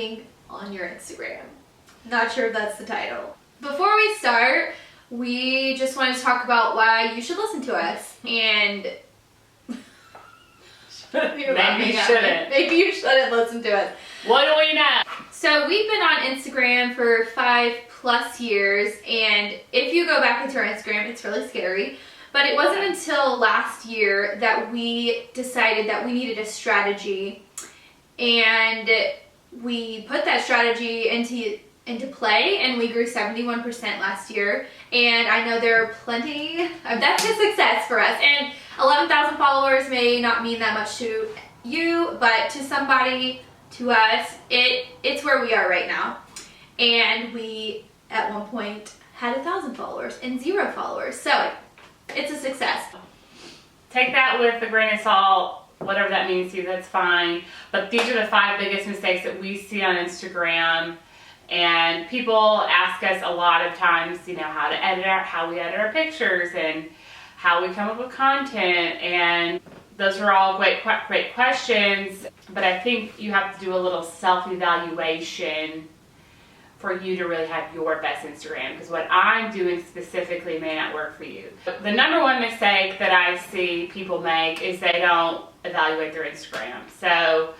making on your Instagram. Not sure if that's the title. Before we start, we just want to talk about why you should listen to us. And maybe you shouldn't. Maybe you shouldn't listen to us. What do we know? So we've been on Instagram for 5+ years, and if you go back into our Instagram, it's really scary. But it wasn't until last year that we decided that we needed a strategy, and we put that strategy into play, and we grew 71% last year. And I know there are plenty of, that's a success for us. And 11,000 followers may not mean that much to you, but to somebody, to us, it's where we are right now. And we at one point had 1,000 followers and 0 followers, so it's a success. Take that with a grain of salt, whatever that means to you, that's fine. But these are the 5 biggest mistakes that we see on Instagram. And people ask us a lot of times, how we edit our pictures and how we come up with content. And those are all great questions. But I think you have to do a little self-evaluation for you to really have your best Instagram, because what I'm doing specifically may not work for you. The number one mistake that I see people make is they don't evaluate their Instagram. So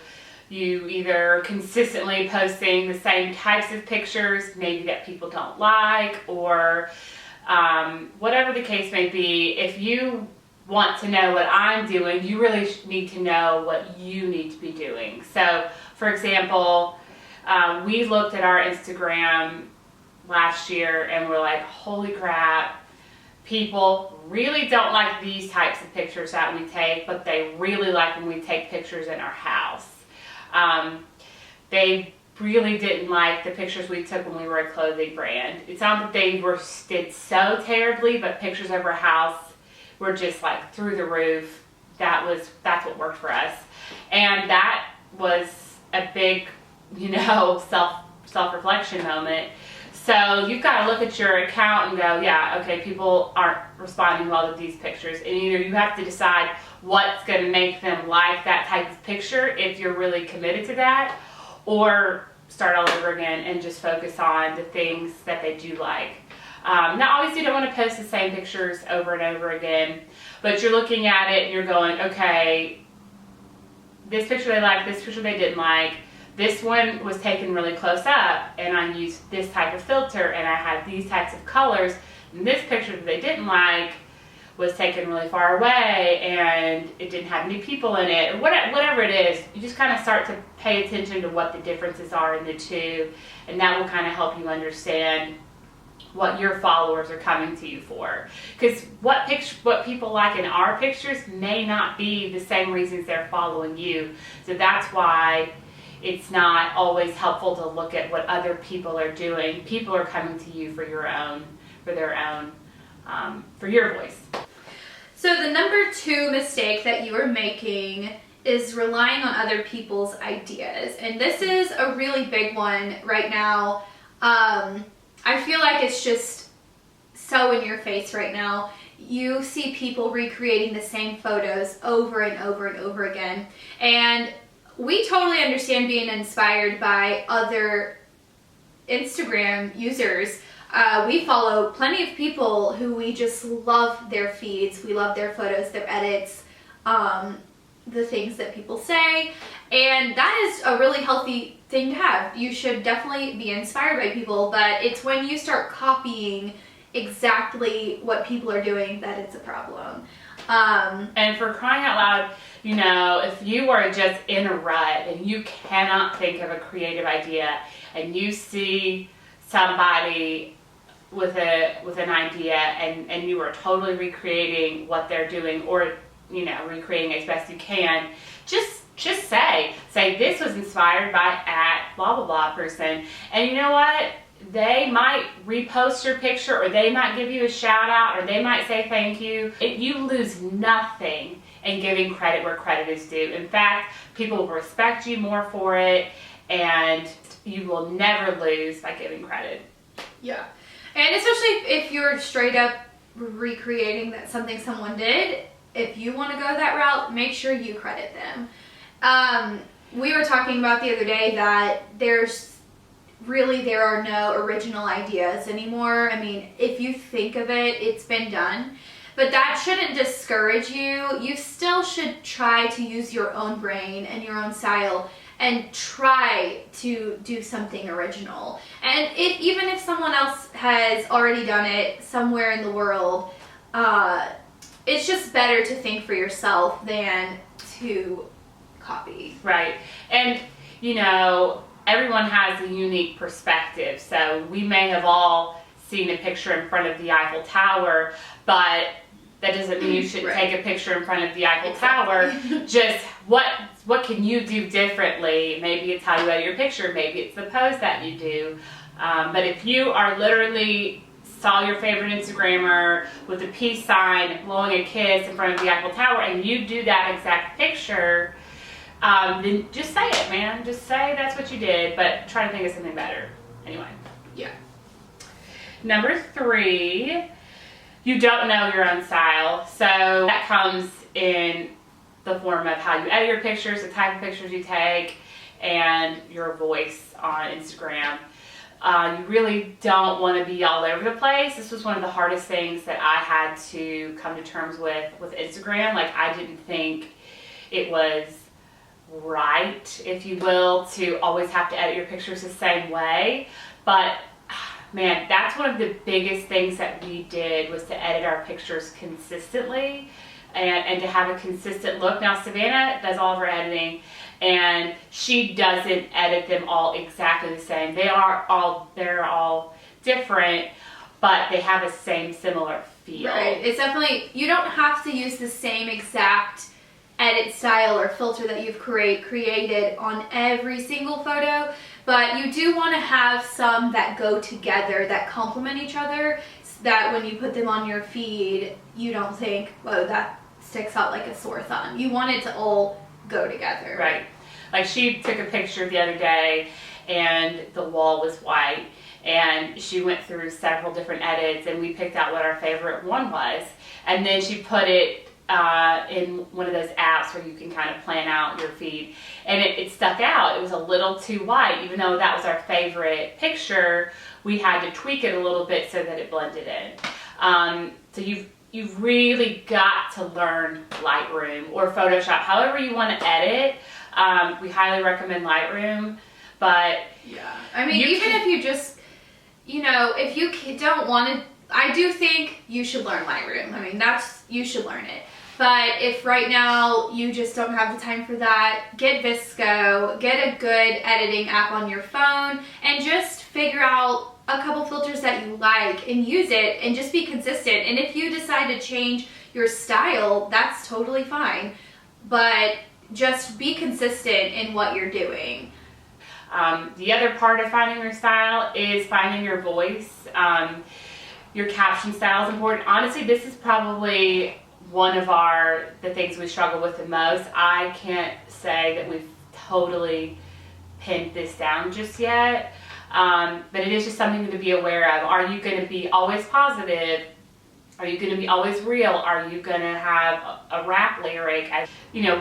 you either consistently posting the same types of pictures, maybe that people don't like, or whatever the case may be. If you want to know what I'm doing, you really need to know what you need to be doing. So, for example, we looked at our Instagram last year and we're like, holy crap, people really don't like these types of pictures that we take, but they really like when we take pictures in our house. They really didn't like the pictures we took when we were a clothing brand. It's not that they did so terribly, but pictures of our house were just like through the roof. That's what worked for us. And that was a big, self-reflection moment. So you've got to look at your account and go, yeah, okay, people aren't responding well to these pictures. And either you have to decide what's going to make them like that type of picture if you're really committed to that, or start all over again and just focus on the things that they do like. Now, obviously, you don't want to post the same pictures over and over again, but you're looking at it and you're going, okay, this picture they liked, this picture they didn't like. This one was taken really close up and I used this type of filter and I had these types of colors. And this picture that they didn't like was taken really far away and it didn't have any people in it, or whatever it is. You just kind of start to pay attention to what the differences are in the two, and that will kind of help you understand what your followers are coming to you for. Because what people like in our pictures may not be the same reasons they're following you. So that's why it's not always helpful to look at what other people are doing. People are coming to you for your voice. So the number 2 mistake that you are making is relying on other people's ideas. And this is a really big one right now. I feel like it's just so in your face right now. You see people recreating the same photos over and over and over again. And we totally understand being inspired by other Instagram users. We follow plenty of people who we just love their feeds. We love their photos, their edits, the things that people say. And that is a really healthy thing to have. You should definitely be inspired by people, but it's when you start copying exactly what people are doing that it's a problem. And for crying out loud, if you are just in a rut and you cannot think of a creative idea and you see somebody with an idea and you are totally recreating what they're doing, or recreating as best you can, just say this was inspired by @ blah blah blah person. And you know what, they might repost your picture, or they might give you a shout out, or they might say thank you. You lose nothing in giving credit where credit is due. In fact, people will respect you more for it, and you will never lose by giving credit. Yeah. And especially if you're straight up recreating something someone did, if you want to go that route, make sure you credit them. we were talking about the other day that there are no original ideas anymore. I mean, if you think of it, it's been done. But that shouldn't discourage you. You still should try to use your own brain and your own style and try to do something original. And even if someone else has already done it somewhere in the world, it's just better to think for yourself than to copy. Right. And, you know, everyone has a unique perspective. So we may have all seen a picture in front of the Eiffel Tower, but that doesn't mean you should take a picture in front of the Eiffel Tower. Just what can you do differently? Maybe it's how you edit your picture. Maybe it's the pose that you do. But if you are literally saw your favorite Instagrammer with a peace sign blowing a kiss in front of the Eiffel Tower and you do that exact picture, then just say it, man. Just say that's what you did, but try to think of something better. Anyway. Yeah. Number 3, you don't know your own style. So that comes in the form of how you edit your pictures, the type of pictures you take, and your voice on Instagram. You really don't want to be all over the place. This was one of the hardest things that I had to come to terms with Instagram. Like, I didn't think it was right, if you will, to always have to edit your pictures the same way. But man, that's one of the biggest things that we did, was to edit our pictures consistently and to have a consistent look. Now, Savannah does all of her editing, and she doesn't edit them all exactly the same. They're all different, but they have a similar feel. Right. It's definitely, you don't have to use the same exact edit style or filter that you've created on every single photo, but you do want to have some that go together, that complement each other, so that when you put them on your feed, you don't think, whoa, that sticks out like a sore thumb. You want it to all go together. Right. Like, she took a picture the other day and the wall was white, and she went through several different edits and we picked out what our favorite one was, and then she put it in one of those apps where you can kind of plan out your feed, and it stuck out. It was a little too white. Even though that was our favorite picture, we had to tweak it a little bit so that it blended in. So you've really got to learn Lightroom or Photoshop, however you want to edit. We highly recommend Lightroom, but yeah, I mean, if you just, if you don't want to, I do think you should learn Lightroom. I mean, you should learn it. But if right now you just don't have the time for that, get VSCO, get a good editing app on your phone, and just figure out a couple filters that you like and use it, and just be consistent. And if you decide to change your style, that's totally fine. But just be consistent in what you're doing. The other part of finding your style is finding your voice. Your caption style is important. Honestly, this is probably one of the things we struggle with the most. I can't say that we've totally pinned this down just yet, but it is just something to be aware of. Are you going to be always positive? Are you going to be always real? Are you going to have a rap lyric?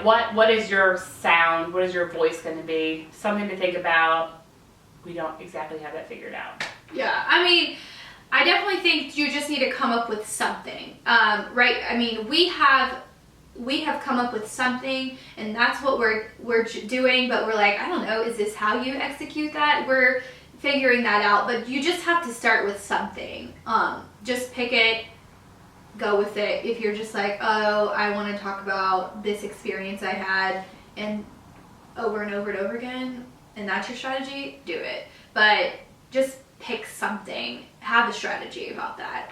What is your sound? What is your voice going to be? Something to think about. We don't exactly have that figured out. Yeah, I mean, I definitely think you just need to come up with something, right? I mean, we have come up with something, and that's what we're doing, but we're like, I don't know, is this how you execute that? We're figuring that out, but you just have to start with something. Just pick it, go with it. If you're just like, oh, I want to talk about this experience I had, and over and over and over again, and that's your strategy, do it. But just pick something. Have a strategy about that.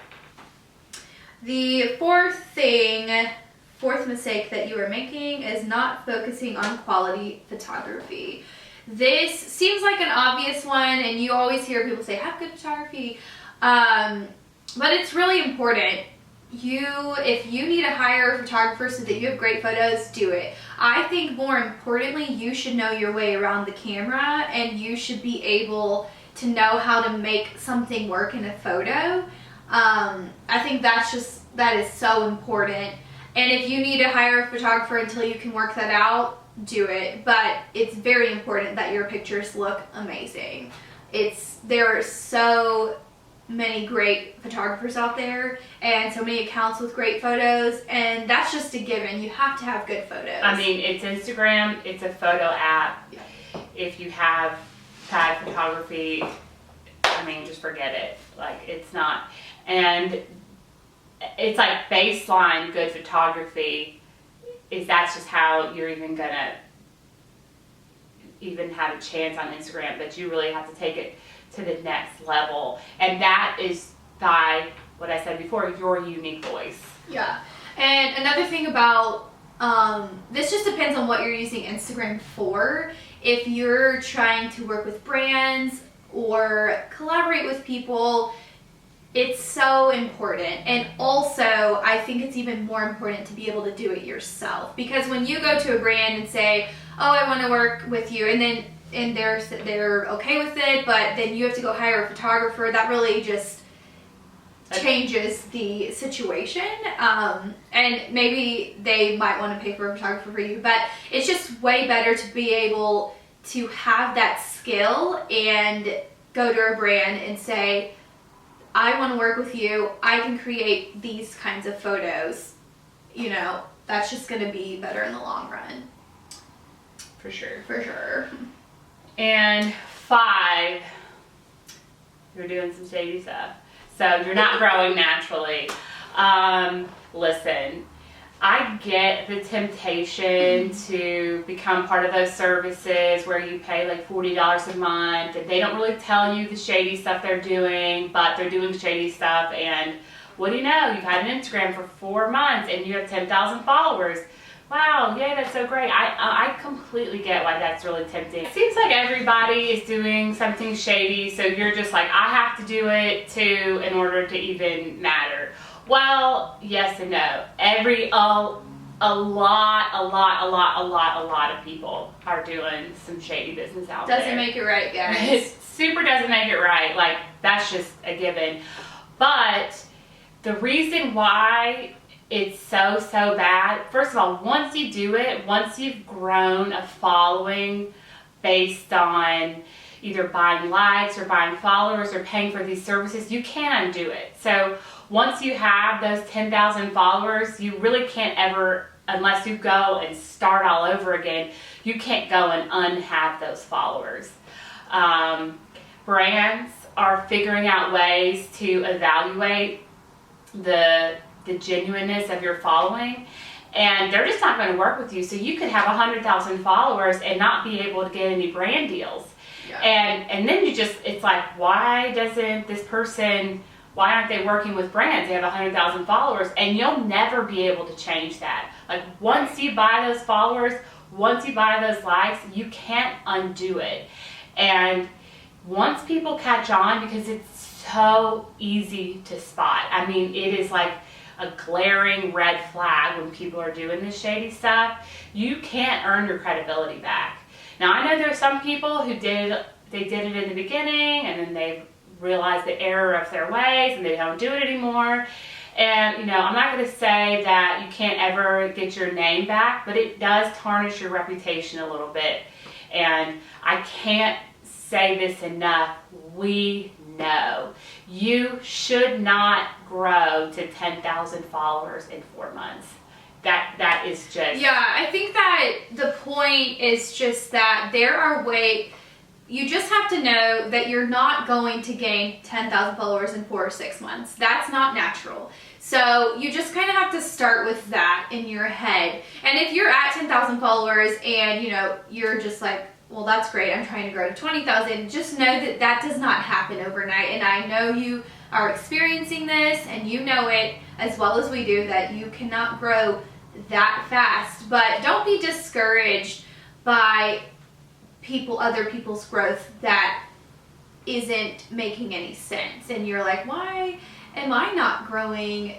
The fourth mistake that you are making is not focusing on quality photography. This seems like an obvious one, and you always hear people say, have good photography. But it's really important. If you need to hire a photographer so that you have great photos, do it. I think more importantly, you should know your way around the camera, and you should be able to know how to make something work in a photo. I think that is so important. And if you need to hire a photographer until you can work that out, do it, but it's very important that your pictures look amazing. There are so many great photographers out there and so many accounts with great photos, and that's just a given. You have to have good photos. I mean, it's Instagram, it's a photo app. Yeah. If you have bad photography, I mean, just forget it. Like, it's not. And it's like baseline good photography that's just how you're even gonna even have a chance on Instagram, but you really have to take it to the next level. And that is by what I said before, your unique voice. Yeah. And another thing about this just depends on what you're using Instagram for. If you're trying to work with brands or collaborate with people, it's so important. And also, I think it's even more important to be able to do it yourself. Because when you go to a brand and say, oh, I want to work with you, and they're okay with it, but then you have to go hire a photographer, that really just changes the situation. And maybe they might want to pay for a photographer for you, but it's just way better to be able to have that skill and go to a brand and say, I want to work with you, I can create these kinds of photos. You know, that's just going to be better in the long run. For sure. For sure. And 5, you're doing some shady stuff. So you're not growing naturally. Listen, I get the temptation to become part of those services where you pay like $40 a month and they don't really tell you the shady stuff they're doing, but they're doing shady stuff. And what do you know? You've had an Instagram for 4 months and you have 10,000 followers. Wow, yay, that's so great. I completely get why that's really tempting. It seems like everybody is doing something shady, so you're just like, I have to do it too in order to even matter. Well, yes and no. A lot of people are doing some shady business out there. Doesn't make it right, guys. It super doesn't make it right. Like, that's just a given. But the reason why it's so bad, first of all, once you do it, once you've grown a following based on either buying likes or buying followers or paying for these services, you can't undo it. So once you have those 10,000 followers, you really can't ever, unless you go and start all over again, you can't go and unhave those followers. Brands are figuring out ways to evaluate the genuineness of your following, and they're just not going to work with you. So you could have 100,000 followers and not be able to get any brand deals. Yeah. And then it's like, why aren't they working with brands? They have 100,000 followers, and you'll never be able to change that. Like, once you buy those followers, once you buy those likes, you can't undo it. And once people catch on, because it's so easy to spot. I mean, it is like a glaring red flag when people are doing this shady stuff. You can't earn your credibility back. Now, I know there are some people who did it in the beginning, and then they realized the error of their ways, and they don't do it anymore. And, you know, I'm not going to say that you can't ever get your name back, but it does tarnish your reputation a little bit. And I can't say this enough. We know you should not grow to 10,000 followers in 4 months. That is just... Yeah, I think that the point is just that there are ways... You just have to know that you're not going to gain 10,000 followers in 4 or 6 months. That's not natural. So you just kind of have to start with that in your head. And if you're at 10,000 followers and, you know, you're just like, well, that's great, I'm trying to grow to 20,000, just know that that does not happen overnight. And I know you are experiencing this, and you know it as well as we do, that you cannot grow that fast. But don't be discouraged by other people's growth that isn't making any sense. And you're like, why am I not growing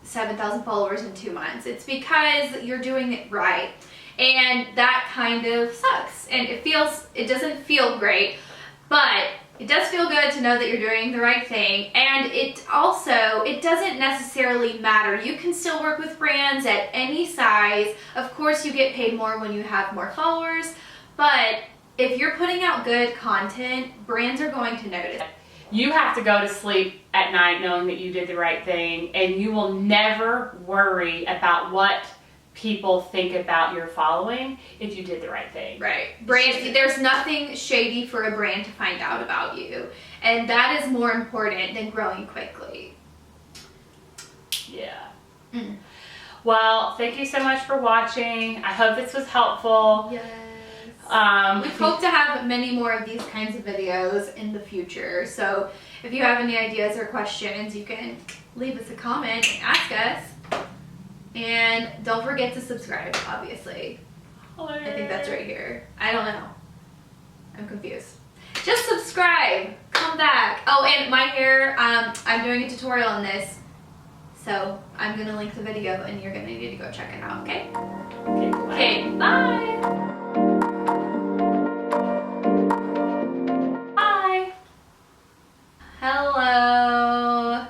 7,000 followers in 2 months? It's because you're doing it right. And that kind of sucks. And it doesn't feel great, but it does feel good to know that you're doing the right thing. And it doesn't necessarily matter. You can still work with brands at any size. Of course, you get paid more when you have more followers, but if you're putting out good content, brands are going to notice. You have to go to sleep at night knowing that you did the right thing, and you will never worry about what people think about your following if you did the right thing. Right. There's nothing shady for a brand to find out about you, and that is more important than growing quickly. Yeah. Mm. Well, thank you so much for watching. I hope this was helpful. Yes. We We hope to have many more of these kinds of videos in the future. So if you have any ideas or questions, you can leave us a comment and ask us. And don't forget to subscribe, obviously. I think that's right here. I don't know. I'm confused. Just subscribe. Come back. Oh, and my hair, I'm doing a tutorial on this. So I'm going to link the video and you're going to need to go check it out, okay? Okay, bye. Okay, bye. Bye. Hello.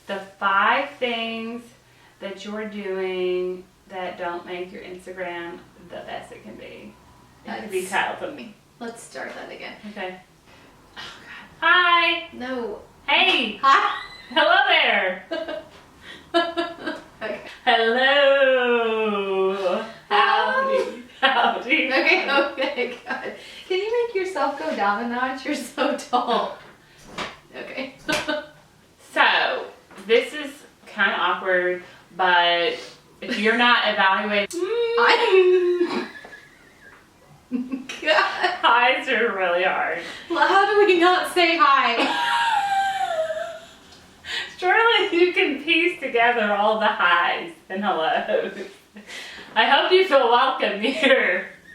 The 5 things that you're doing that don't make your Instagram the best it can be. It could be titled something. Let's start that again. Okay. Oh, God. Hi. No. Hey. Hi. Hello there. Okay. Hello. Howdy. Howdy. Okay, okay, God. Can you make yourself go down a notch? You're so tall. Okay. So, this is kind of awkward, but if you're not evaluating... God. Highs are really hard. Well, how do we not say hi? Surely you can piece together all the highs and hellos. I hope you feel welcome here.